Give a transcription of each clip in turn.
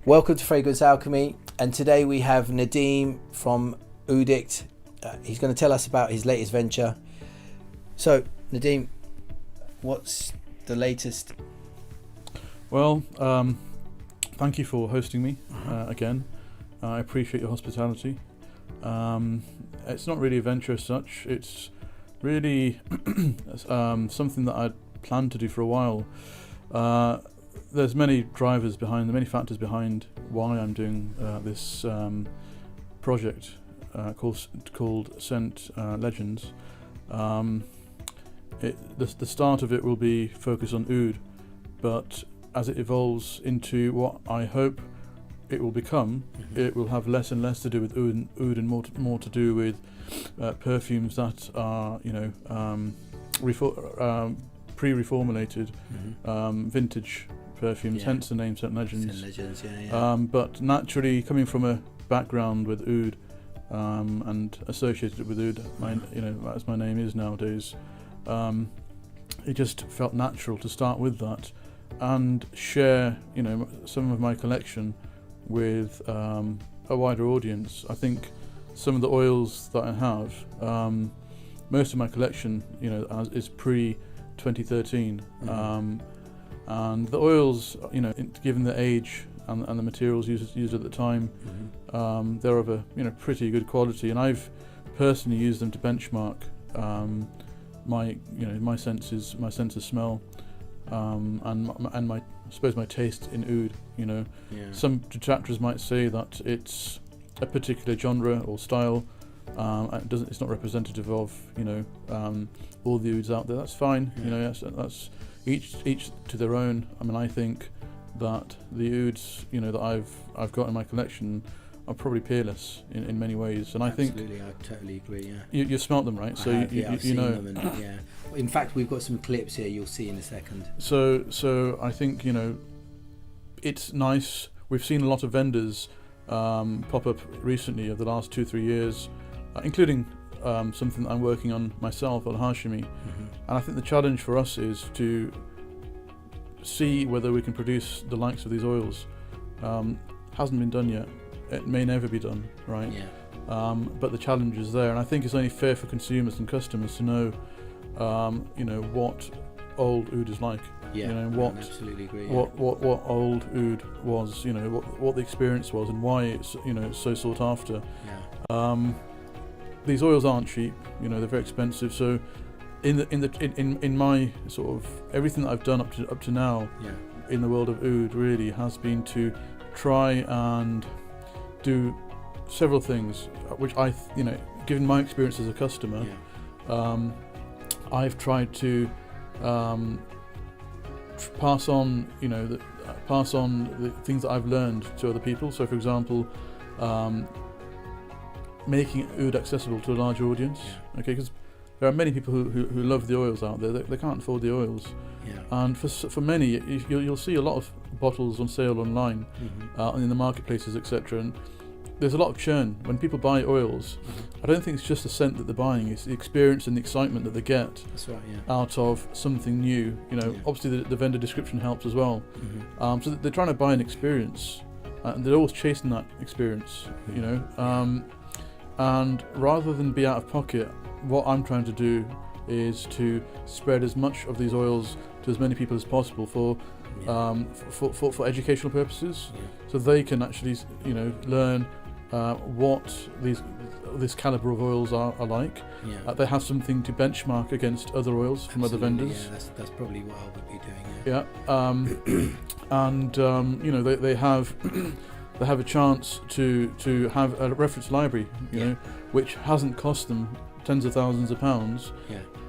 Welcome to Fragrance Alchemy, and today we have Nadeem from Oudict. He's going to tell us about his latest venture. So, Nadeem, what's the latest? Well, thank you for hosting me again. I appreciate your hospitality. It's not really a venture as such. It's really something that I'd planned to do for a while. There's many drivers behind, many factors behind why I'm doing this project called Scent Legends. The start of it will be focused on oud, but as it evolves into what I hope it will become, it will have less and less to do with oud and more to do with perfumes that are, pre-reformulated, vintage perfumes, hence the name Scent Legends. Scent Legends, yeah. But naturally, coming from a background with oud and associated with oud, as my name is nowadays, it just felt natural to start with that and share, some of my collection with a wider audience. I think some of the oils that I have, most of my collection, is pre-2013. And the oils, given the age and the materials used at the time, they're of a pretty good quality, and I've personally used them to benchmark my senses of smell, and my I suppose my taste in oud. Some detractors might say that it's a particular genre or style. It's not representative of all the ouds out there. That's fine. That's each to their own. I mean, I think that the ouds that I've got in my collection are probably peerless in many ways, and Absolutely, I totally agree. Yeah, you smelt them, right? I've seen them, and in fact, we've got some clips here. You'll see in a second. So I think it's nice. We've seen a lot of vendors pop up recently over the last 2-3 years, including something that I'm working on myself, Al Hashimi. And I think the challenge for us is to see whether we can produce the likes of these oils. Hasn't been done yet. It may never be done, right? Yeah. But the challenge is there, and I think it's only fair for consumers and customers to know, what old oud is like. Yeah. What I absolutely agree. what old oud was. What the experience was, and why it's it's so sought after. Yeah. These oils aren't cheap. They're very expensive. So, in my sort of everything that I've done up to now, in the world of oud really has been to try and do several things, which given my experience as a customer, I've tried to pass on the things that I've learned to other people. So, for example, making oud accessible to a larger audience. Okay, because there are many people who love the oils out there. They can't afford the oils, and for many, you'll see a lot of bottles on sale online, and in the marketplaces, etc. And there's a lot of churn when people buy oils. I don't think it's just the scent that they're buying; it's the experience and the excitement that they get. That's right. Yeah. Out of something new. Obviously the vendor description helps as well. So they're trying to buy an experience, and they're always chasing that experience. And rather than be out of pocket, what I'm trying to do is to spread as much of these oils to as many people as possible for educational purposes, so they can actually learn what this caliber of oils are like. They have something to benchmark against other oils from other vendors. Yeah, that's probably what I would be doing. And they have they have a chance to have a reference library, which hasn't cost them tens of thousands of pounds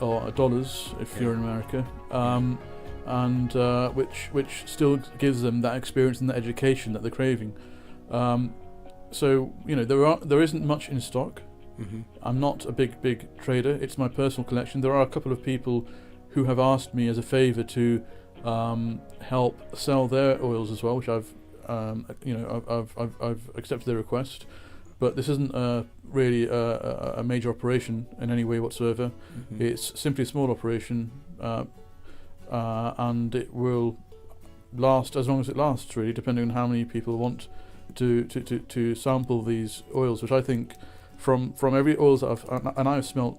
or dollars if you're in America, and which still gives them that experience and that education that they're craving. So there isn't much in stock. I'm not a big trader. It's my personal collection. There are a couple of people who have asked me as a favour to help sell their oils as well, which I've accepted their request. But this isn't really a major operation in any way whatsoever. It's simply a small operation, and it will last as long as it lasts, really, depending on how many people want to sample these oils, which I think from every oils that I've smelt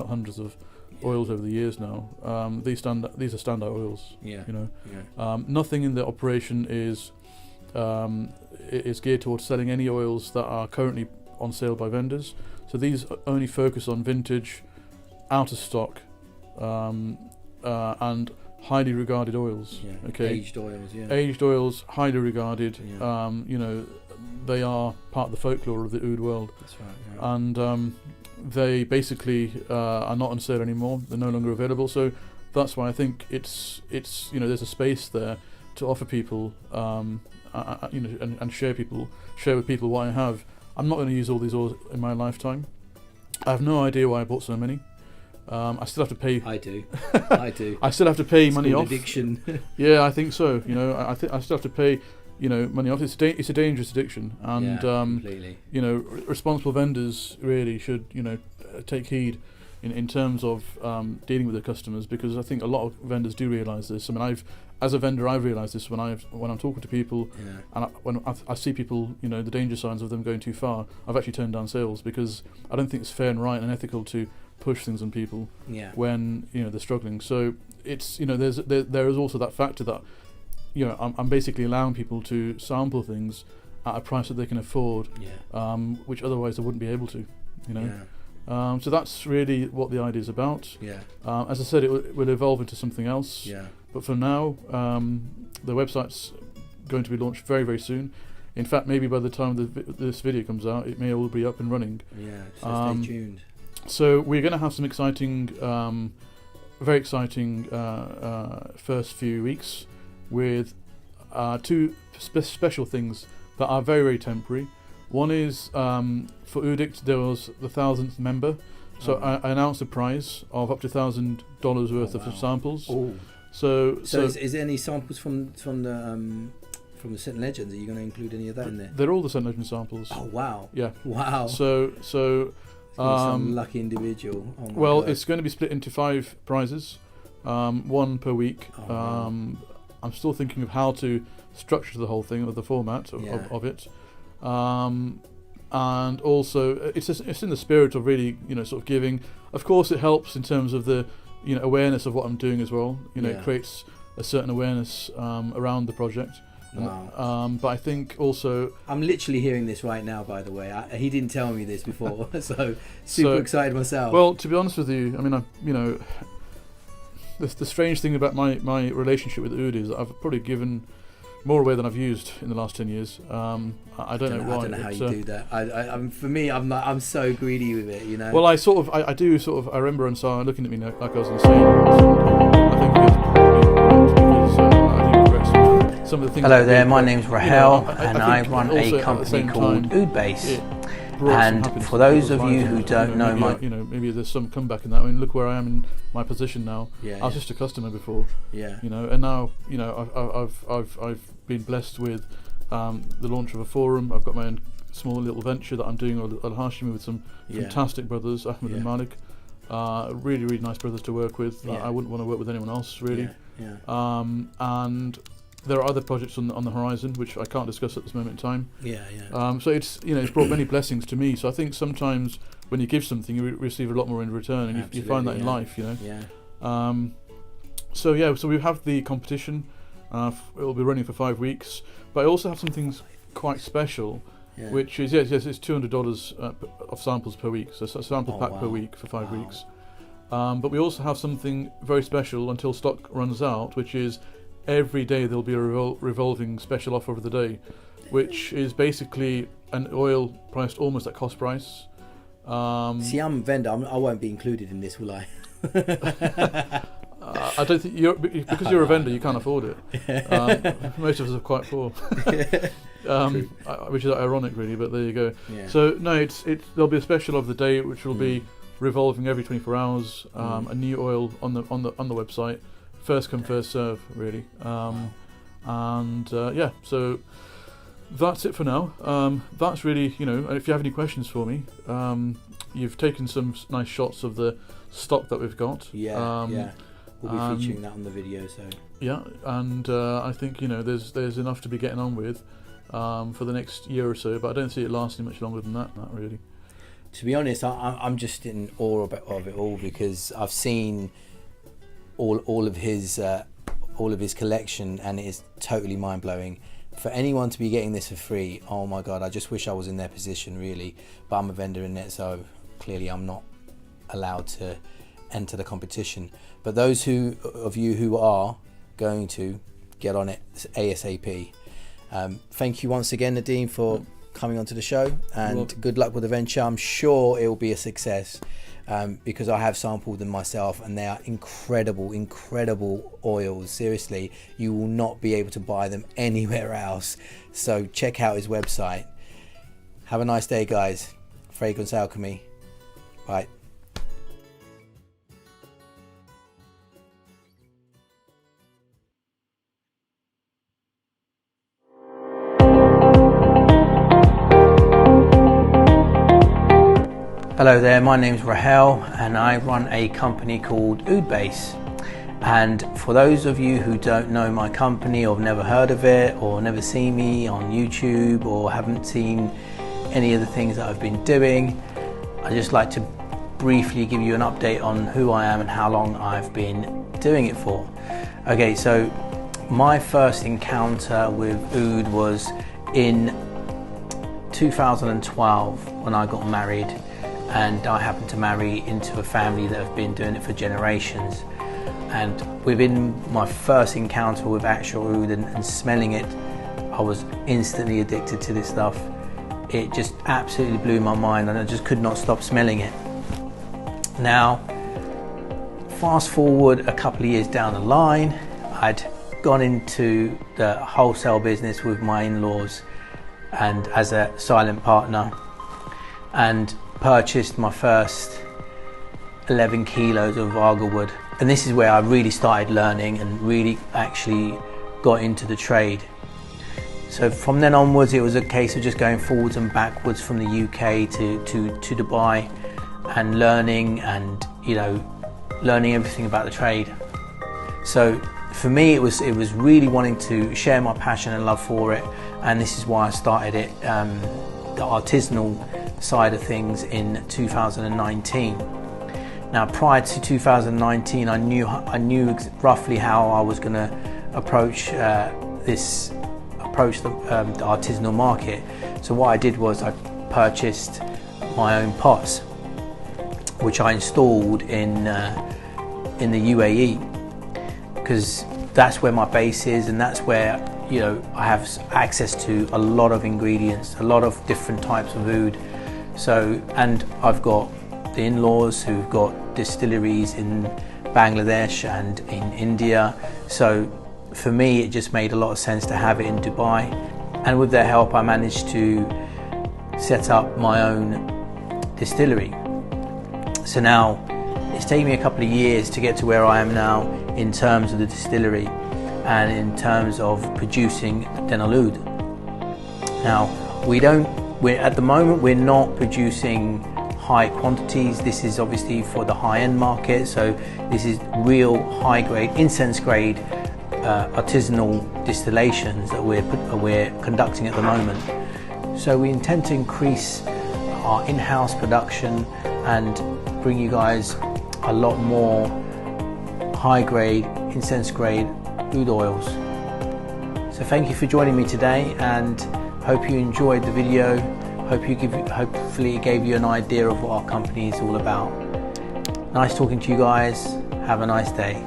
hundreds of oils over the years now. These are standout oils. Yeah. Nothing in the operation is geared towards selling any oils that are currently on sale by vendors. So these only focus on vintage, out of stock, and highly regarded oils. Yeah. Okay. Aged oils. Yeah. Aged oils, highly regarded. Yeah. They are part of the folklore of the oud world. That's right. Yeah. And they basically are not on sale anymore. They're no longer available. So that's why I think it's there's a space there to offer people, and share with people what I have. I'm not going to use all these oils in my lifetime. I have no idea why I bought so many. I still have to pay. I do. I still have to pay money off. Addiction. Yeah, I think so. I think I still have to pay. Money off. It's a dangerous addiction, and completely. Responsible vendors really should take heed in terms of dealing with their customers, because I think a lot of vendors do realise this. I mean, as a vendor, I've realised this when I'm talking to people, and when I see people, the danger signs of them going too far. I've actually turned down sales because I don't think it's fair and right and ethical to push things on people when they're struggling. So it's there is also that factor that I'm basically allowing people to sample things at a price that they can afford, which otherwise they wouldn't be able to. So that's really what the idea is about. As I said, it will evolve into something else. But for now, the website's going to be launched very, very soon. In fact, maybe by the time this video comes out, it may all be up and running. So stay tuned. So we're going to have some exciting, very exciting first few weeks with two special things that are very, very temporary. One is for Oudict, there was the 1,000th member, so I announced a prize of up to $1,000 worth of samples. So is there any samples from the St Legends? Are you going to include any of that in there? They're all the St Legends samples. Oh wow! Yeah. Wow. So some lucky individual. God. It's going to be split into 5 prizes, one per week. I'm still thinking of how to structure the whole thing, or the format of it. And also it's in the spirit of really sort of giving. Of course, it helps in terms of the awareness of what I'm doing as well. It creates a certain awareness around the project. Wow. But I think also I'm literally hearing this right now, by the way. He didn't tell me this before. so super excited myself. Well, to be honest with you, I mean, the strange thing about my relationship with oud is that I've probably given more away than I've used in the last 10 years. I don't know why. I don't know how you do that. For me, I'm so greedy with it. Well, I do sort of. I remember Ansar looking at me like I was insane. I think because I do regret some of the things. Hello there, my name's Rahel, and I run a company called Oud Base. And for those of you who don't know maybe there's some comeback in that. I mean, look where I am in my position now. I was just a customer before. And now I've been blessed with the launch of a forum. I've got my own small little venture that I'm doing Al Hashimi with some fantastic brothers, Ahmed and Malik. Really, really nice brothers to work with. I wouldn't want to work with anyone else really. And there are other projects on the horizon which I can't discuss at this moment in time. So it's it's brought many blessings to me. So I think sometimes when you give something, you receive a lot more in return, and you find that in life. So we have the competition. It will be running for 5 weeks, but I also have something quite special, which is it's $200 of samples per week. So it's a sample pack per week for 5 weeks. But we also have something very special until stock runs out, which is every day there'll be a revolving special offer of the day, which is basically an oil priced almost at cost price. See, I'm a vendor. I won't be included in this, will I? I don't think because you're a vendor, you can't afford it. Most of us are quite poor, which is ironic, really. But there you go. So no, there'll be a special of the day, which will be revolving every 24 hours. A new oil on the website. First come, first serve, really. So that's it for now. That's really, if you have any questions for me, you've taken some nice shots of the stock that we've got. we'll be featuring that on the video. So yeah, and I think there's enough to be getting on with for the next year or so, but I don't see it lasting much longer than that. Not really. To be honest, I'm just in awe of it all, because I've seen all of his collection, and it is totally mind blowing. For anyone to be getting this for free, oh my god, I just wish I was in their position, really. But I'm a vendor in it, so clearly I'm not allowed to enter the competition. But those of you who are going to, get on it ASAP. Thank you once again, Nadeem, for coming onto the show, and good luck with the venture. I'm sure it will be a success, because I have sampled them myself, and they are incredible oils. Seriously, you will not be able to buy them anywhere else. So check out his website. Have a nice day, guys. Fragrance Alchemy. Bye. Hello there, my name's Rahel, and I run a company called Oud Base. And for those of you who don't know my company, or have never heard of it, or never seen me on YouTube, or haven't seen any of the things that I've been doing, I'd just like to briefly give you an update on who I am and how long I've been doing it for. Okay, so my first encounter with Oud was in 2012 when I got married. And I happened to marry into a family that have been doing it for generations. And within my first encounter with actual oud and smelling it, I was instantly addicted to this stuff. It just absolutely blew my mind, and I just could not stop smelling it. Now, fast forward a couple of years down the line, I'd gone into the wholesale business with my in-laws and as a silent partner, and purchased my first 11 kilos of agarwood. And this is where I really started learning and really actually got into the trade. So from then onwards, it was a case of just going forwards and backwards from the UK to Dubai, and learning learning everything about the trade. So for me, it was really wanting to share my passion and love for it, and this is why I started it, the artisanal side of things, in 2019. Now, prior to 2019, I knew roughly how I was going to approach the artisanal market. So what I did was I purchased my own pots, which I installed in the UAE, because that's where my base is, and that's where I have access to a lot of ingredients, a lot of different types of oud. So, and I've got the in-laws who've got distilleries in Bangladesh and in India. So for me, it just made a lot of sense to have it in Dubai. And with their help, I managed to set up my own distillery. So now it's taken me a couple of years to get to where I am now in terms of the distillery and in terms of producing Artisanal Oud. Now, at the moment, we're not producing high quantities. This is obviously for the high-end market, so this is real high-grade, incense-grade artisanal distillations that we're conducting at the moment. So we intend to increase our in-house production and bring you guys a lot more high-grade, incense-grade oud oils. So thank you for joining me today, and hope you enjoyed the video. Hopefully it gave you an idea of what our company is all about. Nice talking to you guys. Have a nice day.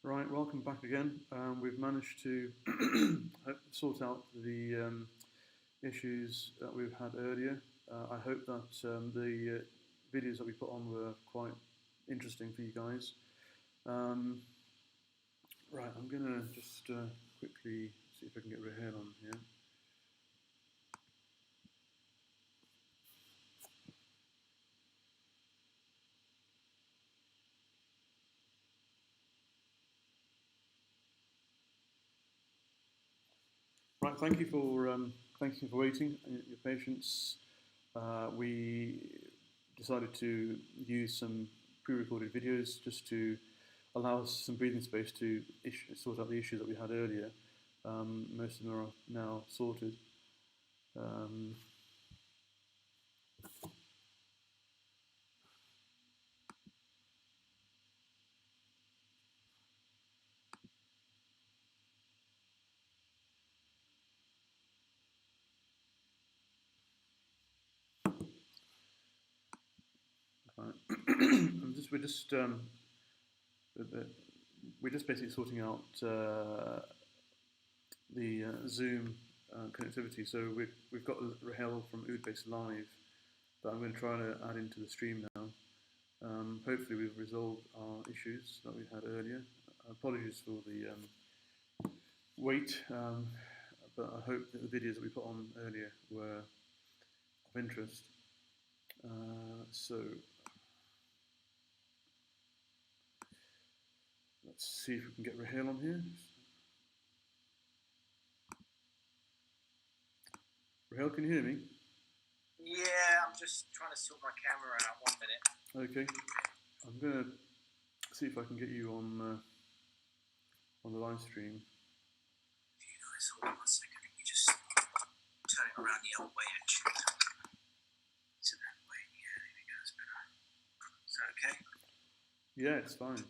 Right, welcome back again. We've managed to sort out the issues that we've had earlier. I hope that the videos that we put on were quite interesting for you guys. Right, I'm going to just quickly see if I can get Rahel on here. Right, thank you for waiting and your patience. We decided to use some pre-recorded videos just to allow us some breathing space to sort out the issues that we had earlier. Most of them are now sorted. Right. We're just basically sorting out the Zoom connectivity. So we've got Rahel from Oud Base live that I'm going to try to add into the stream now. Hopefully we've resolved our issues that we had earlier. Apologies for the wait, but I hope that the videos that we put on earlier were of interest. So let's see if we can get Rahel on here. Rahel, can you hear me? Yeah, I'm just trying to sort my camera out. 1 minute. Okay. I'm going to see if I can get you on the live stream. You guys, hold on 1 second. Let me just turn it around the old way, actually. To that way. Yeah, there we go. It's better. Is that okay? Yeah, it's fine.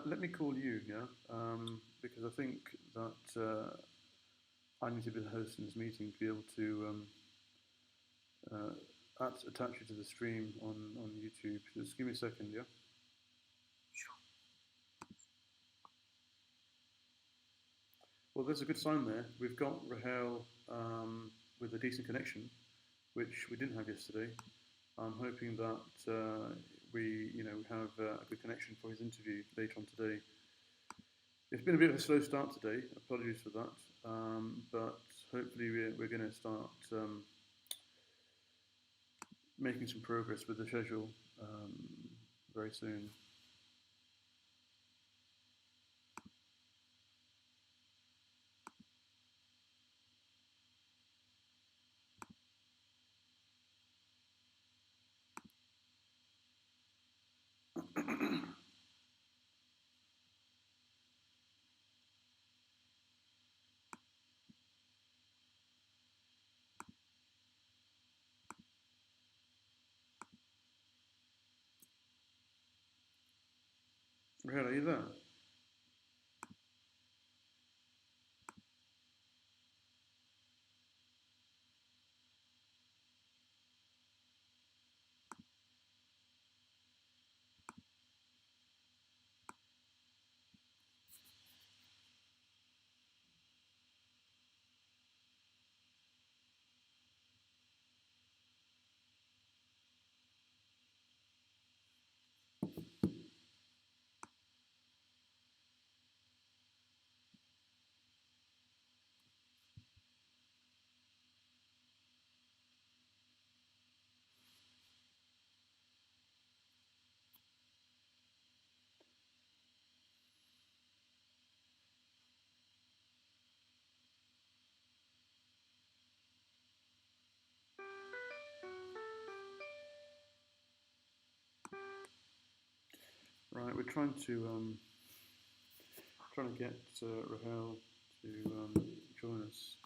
Let me call you, yeah, because I think that I need to be the host in this meeting to be able to attach you to the stream on YouTube. Just give me a second, yeah? Sure. Well, there's a good sign there. We've got Rahel with a decent connection, which we didn't have yesterday. I'm hoping that we have a good connection for his interview later on today. It's been a bit of a slow start today. Apologies for that, but hopefully we're going to start making some progress with the schedule very soon. Rahel, are you there? we're trying to get Rahel to join us.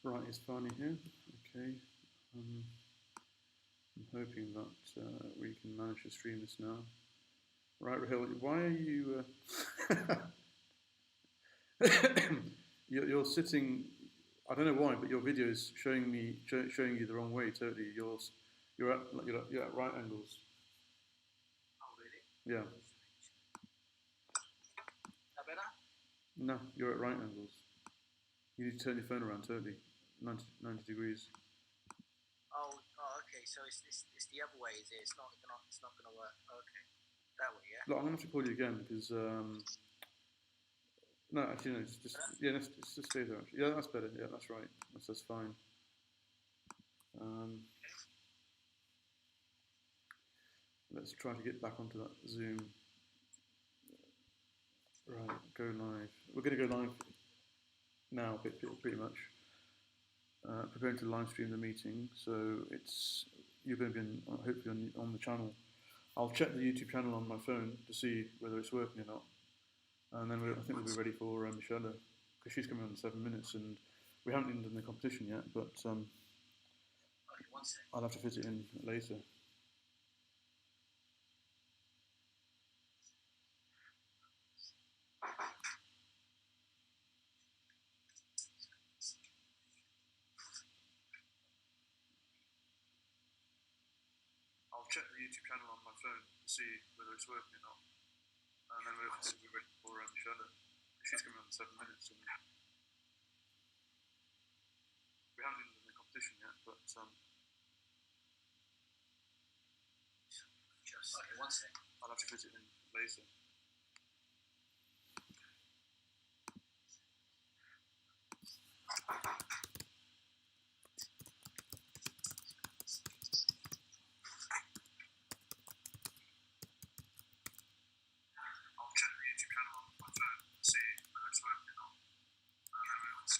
Right, is Barney here? Okay. I'm hoping that we can manage to stream this now. Right, Rahel, why are you... you're sitting... I don't know why, but your video is showing you the wrong way totally. You're at right angles. Oh, really? Yeah. That better? No, you're at right angles. You need to turn your phone around totally, 90 degrees. Oh, okay. So it's the other way, is it? It's not gonna work. Okay, that way, yeah. Look, I'm gonna have to call you again because no, actually no, it's just let's just stay there. Actually. Yeah, that's better. Yeah, that's right. That's fine. Let's try to get back onto that Zoom. Right, go live. We're going to go live now, pretty much. Preparing to live stream the meeting, so you're going to be hopefully on the channel. I'll check the YouTube channel on my phone to see whether it's working or not, and then I think we'll be ready for Michelle, because she's coming on in 7 minutes, and we haven't even done the competition yet, but I'll have to fit it in later. I'll check the YouTube channel on my phone to see whether it's working or not, and then we'll be ready for Michelle. She's coming on in 7 minutes, and we haven't even done the competition yet, but Just okay, 1 second. I'll have to fit it in later. I'll check the YouTube channel on my phone to see whether it's working or not, and then we'll be ready for Michelle. She's coming on in 7 minutes. We haven't even done the competition yet, but Just 1 second. I'll have to fit it in later.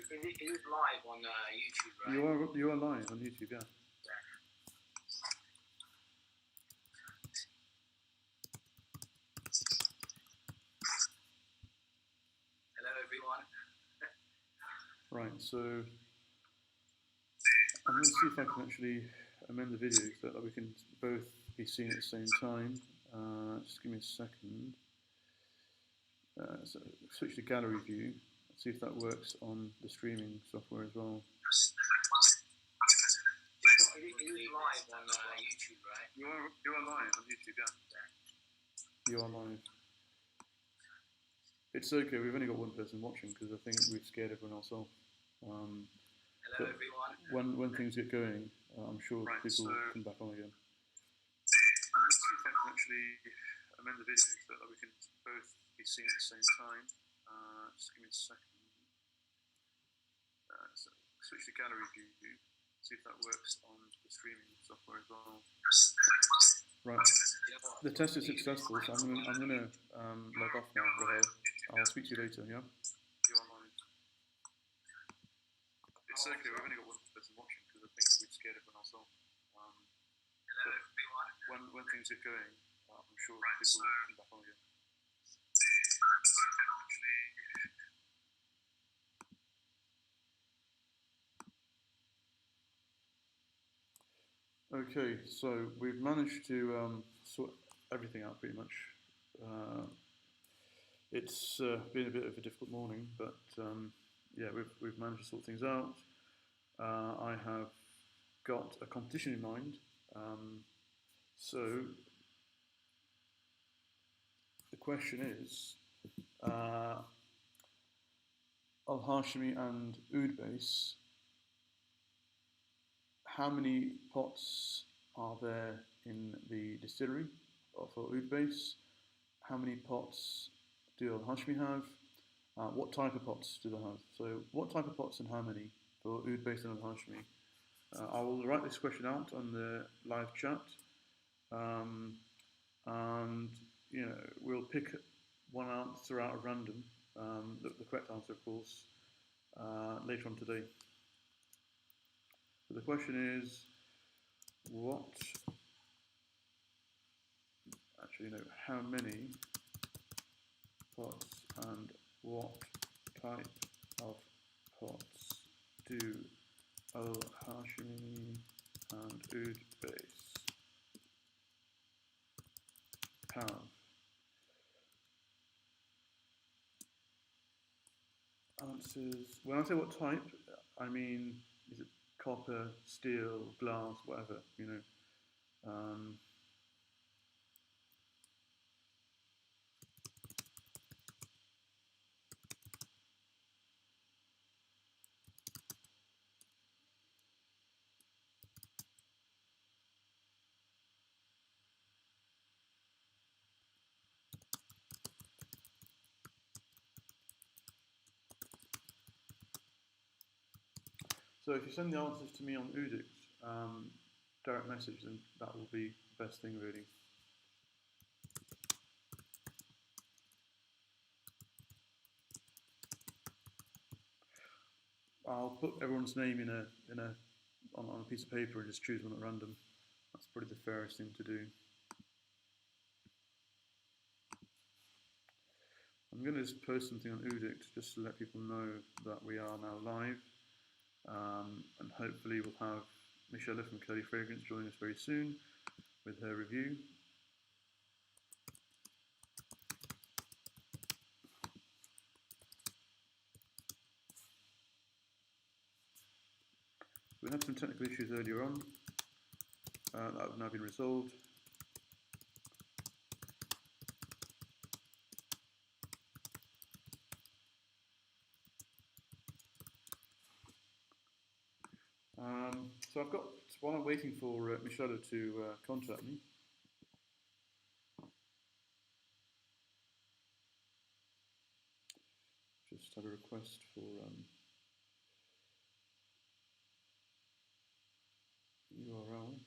It is live on YouTube, right? You are live on YouTube, yeah. Hello, everyone. Right, so I'm going to see if I can actually amend the video so that we can both be seen at the same time. Just give me a second. So switch to gallery view. See if that works on the streaming software as well. It is live on YouTube, right? You are live on YouTube, yeah. You are live. It's okay. We've only got one person watching because I think we've scared everyone else off. Hello, everyone. When things get going, I'm sure people will come back on again. Let's see if I can actually amend the video so that we can both be seen at the same time. Just give me a second. So switch to gallery view. See if that works on the streaming software as well. Right. The test is successful, so I'm gonna log off now, Rahel. I'll speak to you later, yeah? You're online. It's okay, we've only got one person watching. scared everyone else off. Hello, everyone. When things get going, I'm sure Right, people so- will come back on again. Okay, so we've managed to sort everything out pretty much. It's been a bit of a difficult morning, but yeah, we've managed to sort things out. I have got a competition in mind. So the question is, Al Hashimi and Oud base, how many pots are there in the distillery for Oud base? How many pots do Al Hashimi have? What type of pots do they have? So what type of pots and how many for Oud base and Al Hashimi? I will write this question out on the live chat, and we'll pick one answer out of random, the correct answer, of course, later on today. So the question is, how many pots and what type of pots do Al Hashimi and Oud base have? Answers. When I say what type, I mean, is it copper, steel, glass, whatever, So if you send the answers to me on Oudix, direct message, then that will be the best thing, really. I'll put everyone's name on a piece of paper and just choose one at random. That's probably the fairest thing to do. I'm going to just post something on Oudix just to let people know that we are now live. And hopefully we'll have Michelle from Curly Fragrance join us very soon with her review. We had some technical issues earlier on that have now been resolved. So I've got, while I'm waiting for Michelle to contact me, just had a request for URL.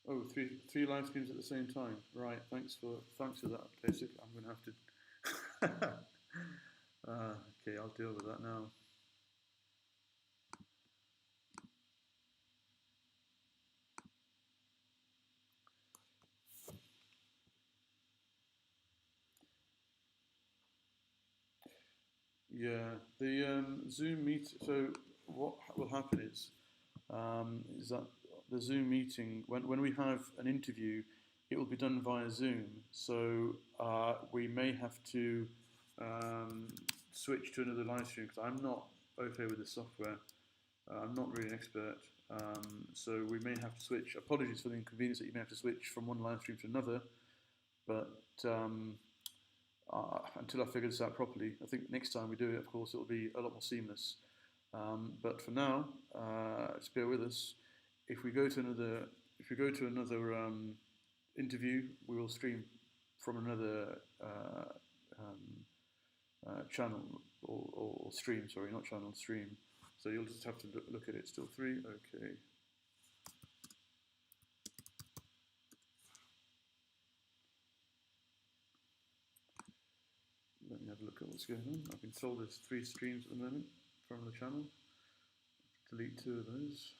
Oh, three live streams at the same time. Right, thanks for that, Basic. I'm going to have to. Okay, I'll deal with that now. Yeah, the Zoom meet. So what will happen is that the Zoom meeting, when we have an interview, it will be done via Zoom. So we may have to switch to another live stream because I'm not okay with the software. I'm not really an expert, so we may have to switch. Apologies for the inconvenience that you may have to switch from one live stream to another, but until I figure this out properly, I think next time we do it, of course, it will be a lot more seamless. But for now, just bear with us. If we go to another, interview, we will stream from another channel or stream. Sorry, not channel, stream. So you'll just have to look at it. Still 3, okay. have a look at what's going on. I've been told there's 3 streams at the moment from the channel. Delete 2 of those.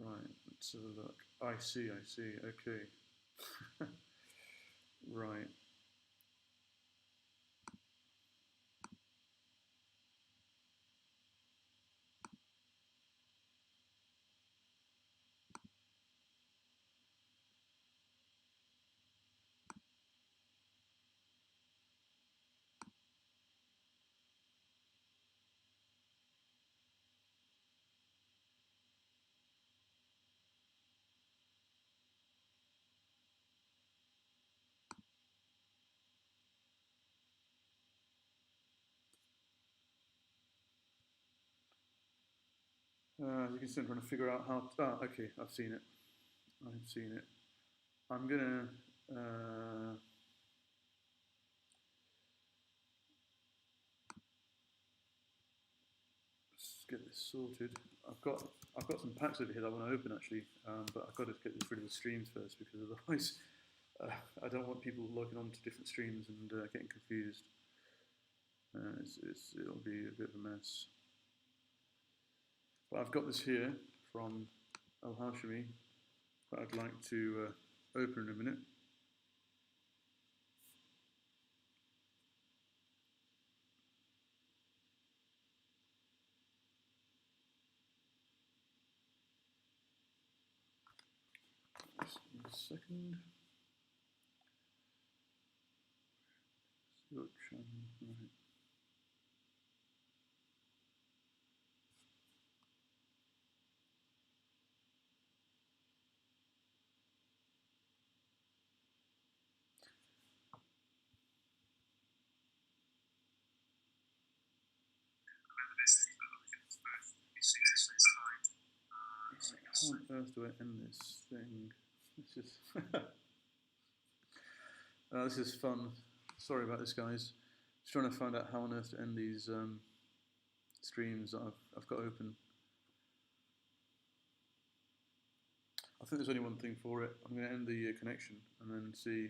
Right, let's have a look. I see, okay. Right. You can see I'm trying to figure out how. Okay, I've seen it. I'm gonna let's get this sorted. I've got some packs over here that I want to open actually, but I've got to get rid of the streams first because otherwise I don't want people logging on to different streams and getting confused. It'll be a bit of a mess. But I've got this here from Al Hashimi that I'd like to open in a minute. Just a second. Your channel, right. How on earth do I end this thing? This is this is fun. Sorry about this, guys. Just trying to find out how on earth to end these streams that I've got open. I think there's only one thing for it. I'm going to end the connection and then see